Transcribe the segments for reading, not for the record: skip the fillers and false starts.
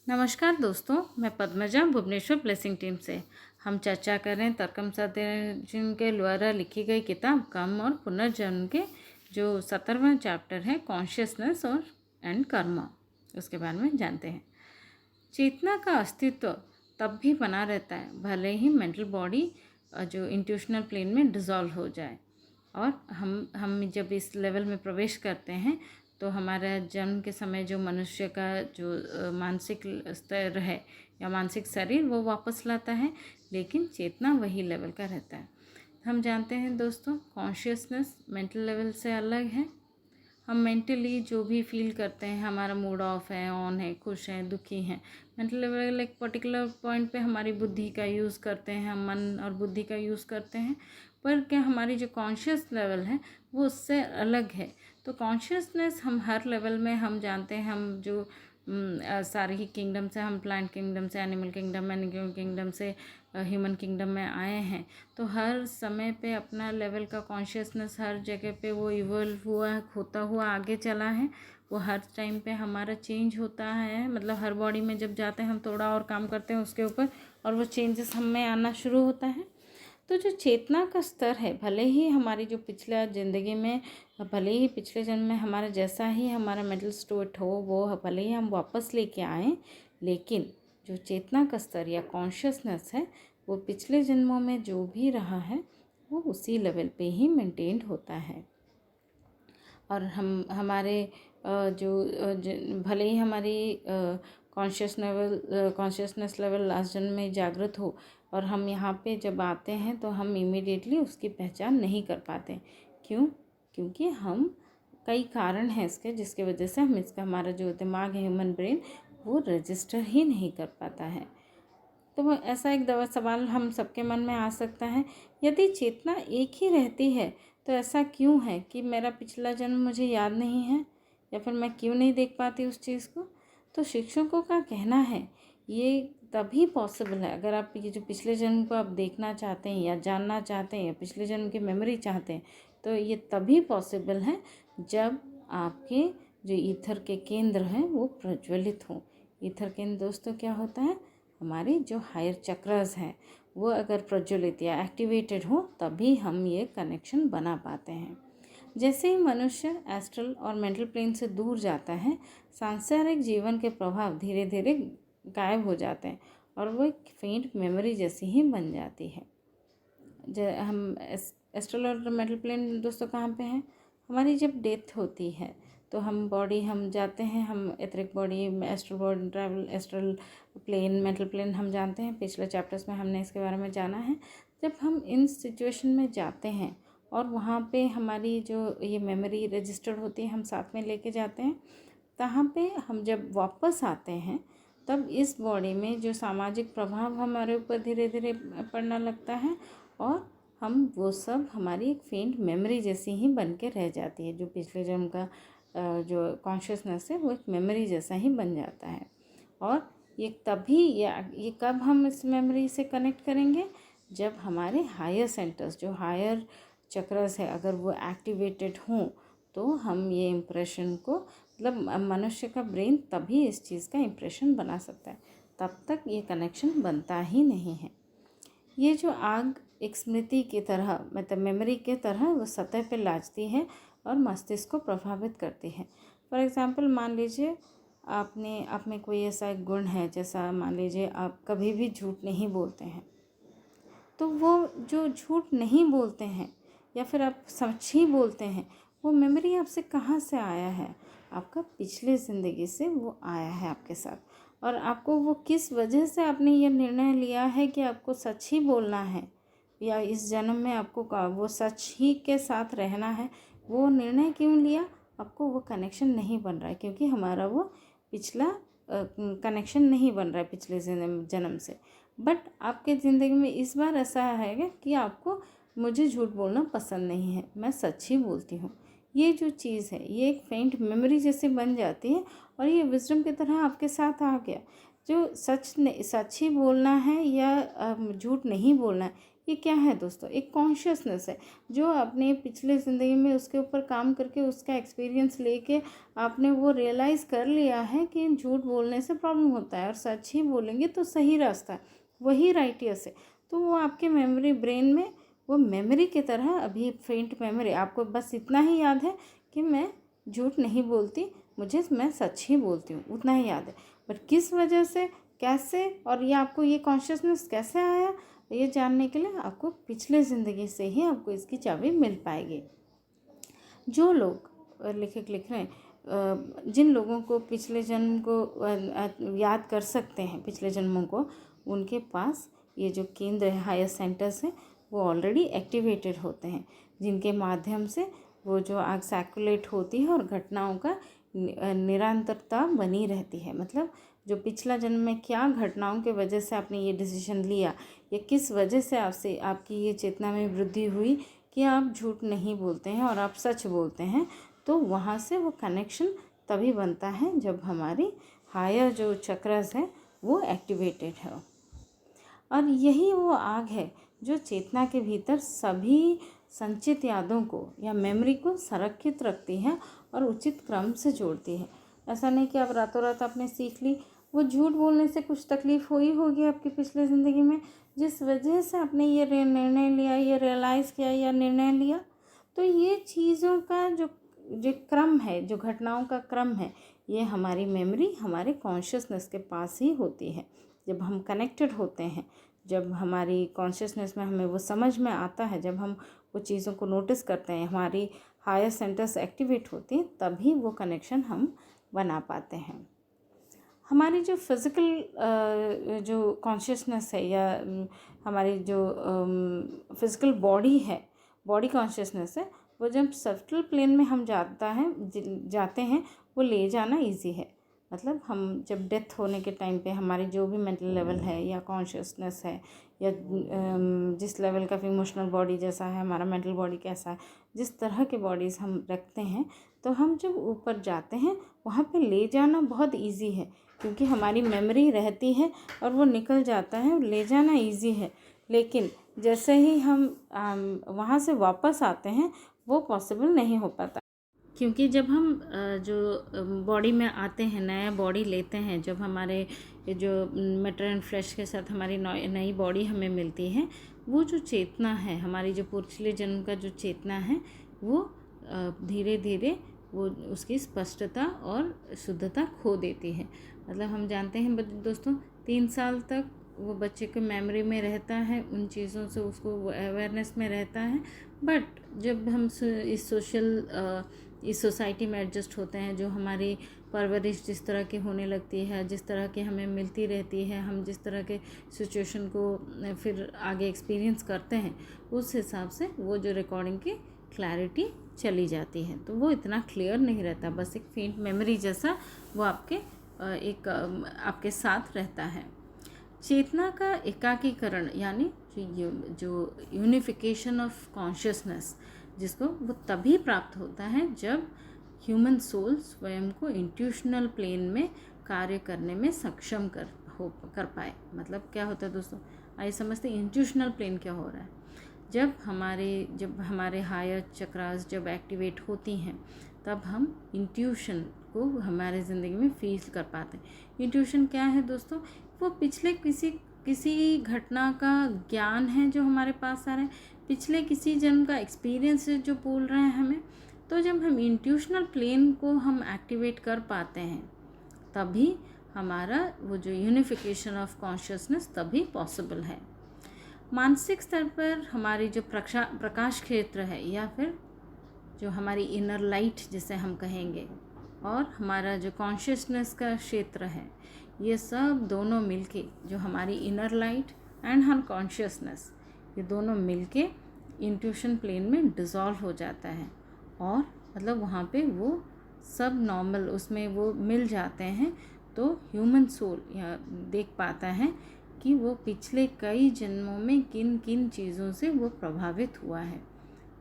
नमस्कार दोस्तों, मैं पद्मजा भुवनेश्वर ब्लेसिंग टीम से। हम चर्चा कर रहे हैं तरकम सत्यजिन के द्वारा लिखी गई किताब कर्म और पुनर्जन्म के जो 17वां चैप्टर है कॉन्शियसनेस और एंड कर्म, उसके बारे में जानते हैं। चेतना का अस्तित्व तब भी बना रहता है भले ही मेंटल बॉडी जो इंट्यूशनल प्लेन में डिज़ोल्व हो जाए। और हम जब इस लेवल में प्रवेश करते हैं तो हमारा जन्म के समय जो मनुष्य का जो मानसिक स्तर है या मानसिक शरीर वो वापस लाता है, लेकिन चेतना वही लेवल का रहता है। हम जानते हैं दोस्तों, कॉन्शियसनेस मेंटल लेवल से अलग है। हम मेंटली जो भी फील करते हैं, हमारा मूड ऑफ है, ऑन है, खुश हैं, दुखी हैं, मेंटल लेवल एक पर्टिकुलर पॉइंट पे हमारी बुद्धि का यूज़ करते हैं, हम मन और बुद्धि का यूज़ करते हैं। पर क्या हमारी जो कॉन्शियस लेवल है वो उससे अलग है। तो कॉन्शियसनेस हम हर लेवल में हम जानते हैं। हम जो सारे ही किंगडम से, हम प्लांट किंगडम से, एनिमल किंगडम, एनिमल किंगडम से ह्यूमन किंगडम में आए हैं, तो हर समय पे अपना लेवल का कॉन्शियसनेस हर जगह पे वो इवॉल्व हुआ, होता हुआ आगे चला है। वो हर टाइम पे हमारा चेंज होता है, मतलब हर बॉडी में जब जाते हैं हम थोड़ा और काम करते हैं उसके ऊपर और वो चेंजेस हम में आना शुरू होता है। तो जो चेतना का स्तर है, भले ही हमारी जो पिछला ज़िंदगी में, भले ही पिछले जन्म में हमारा जैसा ही हमारा मेंटल स्टेट हो, वो भले ही हम वापस लेके आएँ, लेकिन जो चेतना का स्तर या कॉन्शियसनेस है वो पिछले जन्मों में जो भी रहा है वो उसी लेवल पे ही मेंटेन्ड होता है। और हम हमारे भले ही हमारी कॉन्शियसनेस लेवल लास्ट जन्म में जागृत हो और हम यहाँ पे जब आते हैं तो हम इमीडिएटली उसकी पहचान नहीं कर पाते। क्यों? क्योंकि हम कई कारण हैं इसके, जिसके वजह से हम इसका हमारा जो दिमाग है, ह्यूमन ब्रेन, वो रजिस्टर ही नहीं कर पाता है। तो वो ऐसा एक सवाल हम सबके मन में आ सकता है, यदि चेतना एक ही रहती है तो ऐसा क्यों है कि मेरा पिछला जन्म मुझे याद नहीं है, या फिर मैं क्यों नहीं देख पाती उस चीज़ को। तो शिक्षकों का कहना है ये तभी पॉसिबल है, अगर आप ये जो पिछले जन्म को आप देखना चाहते हैं या जानना चाहते हैं या पिछले जन्म की मेमोरी चाहते हैं, तो ये तभी पॉसिबल है जब आपके जो ईथर के केंद्र हैं वो प्रज्वलित हों। ईथर केंद्र दोस्तों क्या होता है? हमारी जो हायर चक्रास हैं वो अगर प्रज्वलित या एक्टिवेटेड हो तभी हम ये कनेक्शन बना पाते हैं। जैसे ही मनुष्य एस्ट्रल और मेंटल प्लेन से दूर जाता है, सांसारिक जीवन के प्रभाव धीरे धीरे गायब हो जाते हैं और वो एक फेंट मेमोरी जैसी ही बन जाती है। हम एस्ट्रल और मेंटल प्लेन दोस्तों कहाँ पे हैं? हमारी जब डेथ होती है तो हम जाते हैं, हम etheric body, astral body, travel, astral plane, mental plane हम जानते हैं, पिछले चैप्टर्स में हमने इसके बारे में जाना है। जब हम इन सिचुएशन में जाते हैं और वहाँ पे हमारी जो ये मेमोरी रजिस्टर्ड होती है हम साथ में लेके जाते हैं, तहाँ पे हम जब वापस आते हैं तब इस बॉडी में जो सामाजिक प्रभाव हमारे ऊपर धीरे धीरे पड़ना लगता है और हम वो सब हमारी एक फेंट मेमोरी जैसी ही बन के रह जाती है। जो पिछले जन्म का जो कॉन्शियसनेस है वो एक मेमोरी जैसा ही बन जाता है। और ये कब हम इस मेमोरी से कनेक्ट करेंगे? जब हमारे हायर सेंटर्स, जो हायर चक्रस है, अगर वो एक्टिवेटेड हों तो हम ये इम्प्रेशन को, मतलब मनुष्य का ब्रेन तभी इस चीज़ का इम्प्रेशन बना सकता है, तब तक ये कनेक्शन बनता ही नहीं है। ये जो आग एक स्मृति की तरह, मतलब मेमोरी के तरह वो सतह पे लाजती है और मस्तिष्क को प्रभावित करती है। फॉर एग्ज़ाम्पल, मान लीजिए आप में कोई ऐसा एक गुण है, जैसा मान लीजिए आप कभी भी झूठ नहीं बोलते हैं, तो वो जो झूठ नहीं बोलते हैं या फिर आप सच ही बोलते हैं, वो मेमोरी आपसे कहाँ से आया है? आपका पिछले ज़िंदगी से वो आया है आपके साथ। और आपको वो किस वजह से आपने ये निर्णय लिया है कि आपको सच ही बोलना है या इस जन्म में आपको वो सच ही के साथ रहना है, वो निर्णय क्यों लिया? आपको वो कनेक्शन नहीं बन रहा है क्योंकि हमारा वो पिछला कनेक्शन नहीं बन रहा है पिछले जन्म से। बट आपके ज़िंदगी में इस बार ऐसा है कि आपको, मुझे झूठ बोलना पसंद नहीं है, मैं सच ही बोलती हूँ। ये जो चीज़ है ये एक फेंट मेमोरी जैसे बन जाती है और ये विजडम की तरह आपके साथ आ गया। जो सच ही बोलना है या झूठ नहीं बोलना है, ये क्या है दोस्तों? एक कॉन्शियसनेस है जो अपने पिछले ज़िंदगी में उसके ऊपर काम करके उसका एक्सपीरियंस लेके आपने वो रियलाइज़ कर लिया है कि झूठ बोलने से प्रॉब्लम होता है और सच ही बोलेंगे तो सही रास्ता है, वही राइटियस है। तो वो आपके मेमोरी ब्रेन में वो मेमोरी की तरह अभी फेंट मेमोरी, आपको बस इतना ही याद है कि मैं झूठ नहीं बोलती, मैं सच ही बोलती हूँ, उतना ही याद है। पर किस वजह से, कैसे, और ये आपको ये कॉन्शियसनेस कैसे आया, ये जानने के लिए आपको पिछले ज़िंदगी से ही आपको इसकी चाबी मिल पाएगी। जो लोग लेखक लिख रहे हैं, जिन लोगों को पिछले जन्म को याद कर सकते हैं, पिछले जन्मों को, उनके पास ये जो केंद्र है, हायर सेंटर्स हैं, वो ऑलरेडी एक्टिवेटेड होते हैं, जिनके माध्यम से वो जो आग सर्कुलेट होती है और घटनाओं का निरंतरता बनी रहती है। मतलब जो पिछला जन्म में क्या घटनाओं के वजह से आपने ये डिसीजन लिया या किस वजह से आपसे आपकी ये चेतना में वृद्धि हुई कि आप झूठ नहीं बोलते हैं और आप सच बोलते हैं, तो वहाँ से वो कनेक्शन तभी बनता है जब हमारी हायर जो चक्रस है वो एक्टिवेटेड है। और यही वो आग है जो चेतना के भीतर सभी संचित यादों को या मेमोरी को संरक्षित रखती है और उचित क्रम से जोड़ती है। ऐसा नहीं कि आप रातों रात आपने सीख ली, वो झूठ बोलने से कुछ तकलीफ़ हुई होगी आपकी पिछले ज़िंदगी में, जिस वजह से आपने ये निर्णय लिया, ये रियलाइज़ किया या निर्णय लिया। तो ये चीज़ों का जो क्रम है, जो घटनाओं का क्रम है, ये हमारी मेमोरी हमारे कॉन्शियसनेस के पास ही होती है। जब हम कनेक्टेड होते हैं, जब हमारी कॉन्शियसनेस में हमें वो समझ में आता है, जब हम वो चीज़ों को नोटिस करते हैं, हमारी हायर सेंटर्स एक्टिवेट होती हैं, तभी वो कनेक्शन हम बना पाते हैं। हमारी जो फिज़िकल जो कॉन्शियसनेस है या हमारी जो फिज़िकल बॉडी है, बॉडी कॉन्शियसनेस है, वो जब सब्टल प्लेन में हम जाते हैं, वो ले जाना इजी है। मतलब हम जब डेथ होने के टाइम पे हमारी जो भी मेंटल लेवल है या कॉन्शियसनेस है या जिस लेवल का इमोशनल बॉडी जैसा है, हमारा मेंटल बॉडी कैसा है, जिस तरह के बॉडीज़ हम रखते हैं, तो हम जब ऊपर जाते हैं वहाँ पे ले जाना बहुत इजी है, क्योंकि हमारी मेमोरी रहती है और वो निकल जाता है, ले जाना इजी है। लेकिन जैसे ही हम वहाँ से वापस आते हैं, वो पॉसिबल नहीं हो पाता, क्योंकि जब हम जो बॉडी में आते हैं, नया बॉडी लेते हैं, जब हमारे जो मैटर एंड फ्लैश के साथ हमारी नई बॉडी हमें मिलती है, वो जो चेतना है, हमारी जो पिछले जन्म का जो चेतना है, वो धीरे धीरे वो उसकी स्पष्टता और शुद्धता खो देती है। मतलब हम जानते हैं दोस्तों, 3 साल तक वो बच्चे के मेमोरी में रहता है, उन चीज़ों से उसको अवेयरनेस में रहता है। बट जब हम इस सोसाइटी में एडजस्ट होते हैं, जो हमारी परवरिश जिस तरह की होने लगती है, जिस तरह की हमें मिलती रहती है, हम जिस तरह के सिचुएशन को फिर आगे एक्सपीरियंस करते हैं, उस हिसाब से वो जो रिकॉर्डिंग की क्लैरिटी चली जाती है, तो वो इतना क्लियर नहीं रहता, बस एक फेंट मेमोरी जैसा वो आपके साथ रहता है। चेतना का एकाकीकरण यानी जो यूनिफिकेशन ऑफ कॉन्शियसनेस, जिसको वो तभी प्राप्त होता है जब ह्यूमन सोल स्वयं को इंट्यूशनल प्लेन में कार्य करने में सक्षम कर पाए। मतलब क्या होता है दोस्तों, आइए समझते हैं इंट्यूशनल प्लेन क्या हो रहा है। जब हमारे हायर चक्रास जब एक्टिवेट होती हैं, तब हम इंट्यूशन को हमारे ज़िंदगी में फील कर पाते हैं। इंट्यूशन क्या है दोस्तों? वो पिछले किसी घटना का ज्ञान है जो हमारे पास आ रहा है, पिछले किसी जन्म का एक्सपीरियंस है जो बोल रहे हैं हमें। तो जब हम इंट्यूशनल प्लेन को हम एक्टिवेट कर पाते हैं, तभी हमारा वो जो यूनिफिकेशन ऑफ कॉन्शियसनेस तभी पॉसिबल है। मानसिक स्तर पर हमारी जो प्रकाश क्षेत्र है, या फिर जो हमारी इनर लाइट जिसे हम कहेंगे, और हमारा जो कॉन्शियसनेस का क्षेत्र है, ये सब दोनों मिलके जो हमारी inner light and her consciousness, ये दोनों मिलके इंट्यूशन प्लेन में डिज़ोल्व हो जाता है। और मतलब वहाँ पे वो सब नॉर्मल उसमें वो मिल जाते हैं। तो ह्यूमन सोल या देख पाता है कि वो पिछले कई जन्मों में किन किन चीज़ों से वो प्रभावित हुआ है।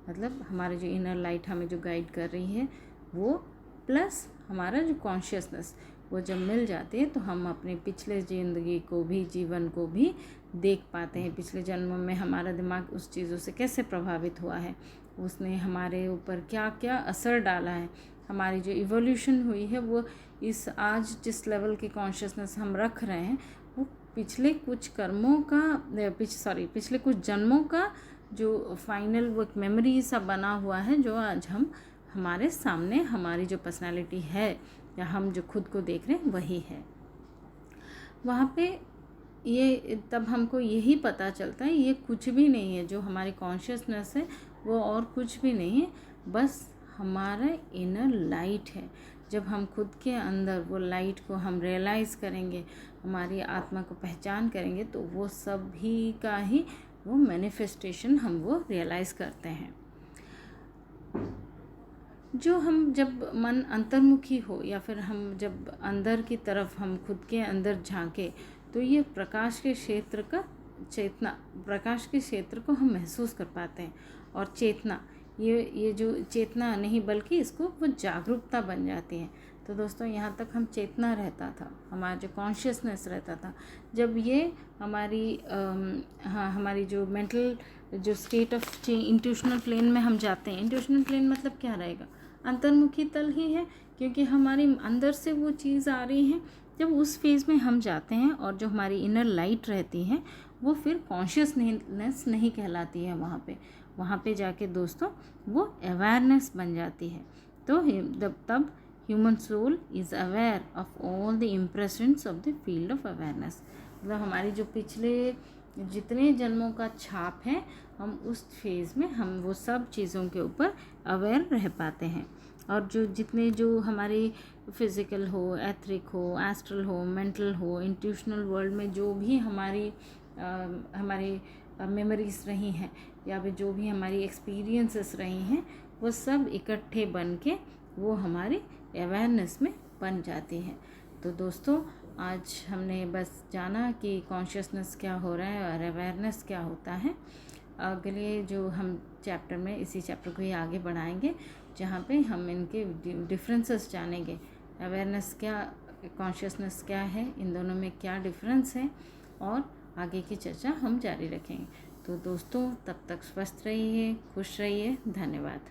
मतलब हमारे जो इनर लाइट हमें जो गाइड कर रही है वो, प्लस हमारा जो कॉन्शियसनेस, वो जब मिल जाती है तो हम अपने पिछले ज़िंदगी को भी, जीवन को भी देख पाते हैं। पिछले जन्मों में हमारा दिमाग उस चीज़ों से कैसे प्रभावित हुआ है, उसने हमारे ऊपर क्या क्या असर डाला है, हमारी जो इवोल्यूशन हुई है वो इस आज जिस लेवल की कॉन्शियसनेस हम रख रहे हैं वो पिछले कुछ कर्मों का पिछले कुछ जन्मों का जो फाइनल वो एक मेमोरी सा बना हुआ है, जो आज हम हमारे सामने हमारी जो पर्सनालिटी है या हम जो खुद को देख रहे हैं वही है। वहाँ पे ये तब हमको यही पता चलता है ये कुछ भी नहीं है, जो हमारी कॉन्शियसनेस है वो और कुछ भी नहीं है, बस हमारा इनर लाइट है। जब हम खुद के अंदर वो लाइट को हम रियलाइज़ करेंगे, हमारी आत्मा को पहचान करेंगे, तो वो सब भी का ही वो मैनिफेस्टेशन हम वो रियलाइज़ करते हैं। जो हम जब मन अंतर्मुखी हो या फिर हम जब अंदर की तरफ हम खुद के अंदर झांके तो ये प्रकाश के क्षेत्र को हम महसूस कर पाते हैं। और चेतना, ये जो चेतना नहीं बल्कि इसको वो जागरूकता बन जाती है। तो दोस्तों यहाँ तक हम चेतना रहता था, हमारा जो कॉन्शियसनेस रहता था, जब ये हमारी जो मेंटल जो स्टेट ऑफ इंट्यूशनल प्लेन में हम जाते हैं। इंट्यूशनल प्लेन मतलब क्या रहेगा, अंतर्मुखी तल ही है, क्योंकि हमारे अंदर से वो चीज़ आ रही है। जब उस फेज़ में हम जाते हैं और जो हमारी इनर लाइट रहती है वो फिर कॉन्शियसनेस नहीं कहलाती है। वहाँ पे जाके दोस्तों वो अवेयरनेस बन जाती है। तो तब human soul is aware of all the impressions of the field of awareness. मतलब हमारी जो पिछले जितने जन्मों का छाप है, हम उस फेज़ में हम वो सब चीज़ों के ऊपर अवेयर रह पाते हैं। और जो हमारी फिज़िकल हो, एथरिक हो, एस्ट्रल हो, मेंटल हो, इंट्यूशनल वर्ल्ड में जो भी हमारी मेमोरीज रही हैं या फिर जो भी हमारी एक्सपीरियंसेस रही हैं, वो सब इकट्ठे बन के वो हमारी अवेयरनेस में बन जाती हैं। तो दोस्तों आज हमने बस जाना कि कॉन्शियसनेस क्या हो रहा है और अवेयरनेस क्या होता है। अगले जो हम चैप्टर में इसी चैप्टर को ही आगे बढ़ाएंगे, जहाँ पे हम इनके डिफरेंसेस जानेंगे। अवेयरनेस क्या, कॉन्शियसनेस क्या है, इन दोनों में क्या डिफरेंस है, और आगे की चर्चा हम जारी रखेंगे। तो दोस्तों तब तक स्वस्थ रहिए, खुश रहिए, धन्यवाद।